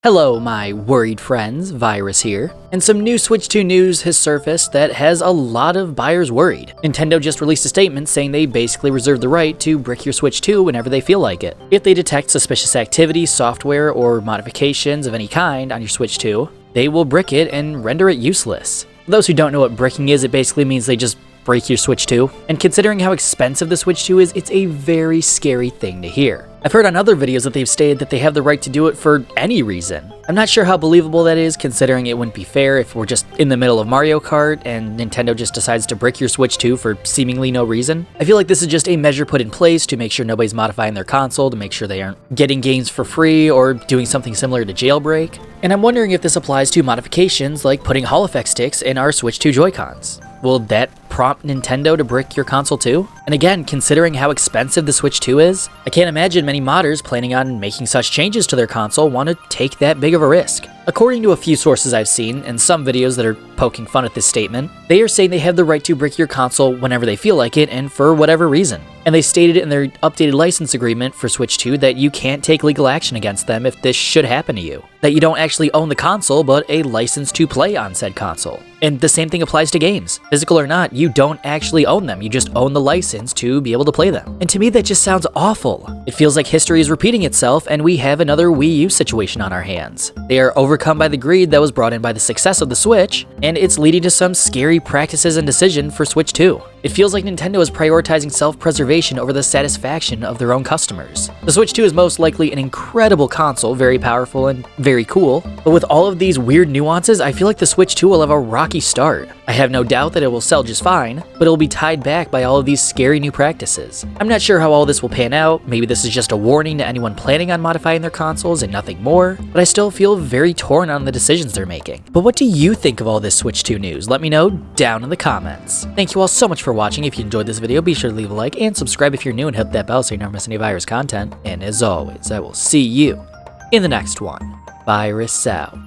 Hello my worried friends, Virus here, and some new Switch 2 news has surfaced that has a lot of buyers worried. Nintendo just released a statement saying they basically reserve the right to brick your Switch 2 whenever they feel like it. If they detect suspicious activity, software, or modifications of any kind on your Switch 2, they will brick it and render it useless. For those who don't know what bricking is, it basically means they just break your Switch 2, and considering how expensive the Switch 2 is, it's a very scary thing to hear. I've heard on other videos that they've stated that they have the right to do it for any reason. I'm not sure how believable that is, considering it wouldn't be fair if we're just in the middle of Mario Kart and Nintendo just decides to brick your Switch 2 for seemingly no reason. I feel like this is just a measure put in place to make sure nobody's modifying their console, to make sure they aren't getting games for free or doing something similar to jailbreak. And I'm wondering if this applies to modifications like putting Hall effect sticks in our Switch 2 Joy-Cons. Will that prompt Nintendo to brick your console too? And again, considering how expensive the Switch 2 is, I can't imagine many modders planning on making such changes to their console want to take that big of a risk. According to a few sources I've seen, and some videos that are poking fun at this statement, they are saying they have the right to brick your console whenever they feel like it and for whatever reason. And they stated in their updated license agreement for Switch 2 that you can't take legal action against them if this should happen to you. That you don't actually own the console, but a license to play on said console. And the same thing applies to games. Physical or not, you don't actually own them, you just own the license to be able to play them. And to me that just sounds awful. It feels like history is repeating itself and we have another Wii U situation on our hands. They are overcome by the greed that was brought in by the success of the Switch, and it's leading to some scary practices and decisions for Switch 2. It feels like Nintendo is prioritizing self-preservation over the satisfaction of their own customers. The Switch 2 is most likely an incredible console, very powerful and very cool, but with all of these weird nuances, I feel like the Switch 2 will have a rocky start. I have no doubt that it will sell just fine, but it will be tied back by all of these scary new practices. I'm not sure how all this will pan out, maybe this is just a warning to anyone planning on modifying their consoles and nothing more, but I still feel very torn on the decisions they're making. But what do you think of all this Switch 2 news? Let me know down in the comments. Thank you all so much for watching. If you enjoyed this video, be sure to leave a like and subscribe if you're new and hit that bell so you never miss any Virus content. And as always, I will see you in the next one. Virus out.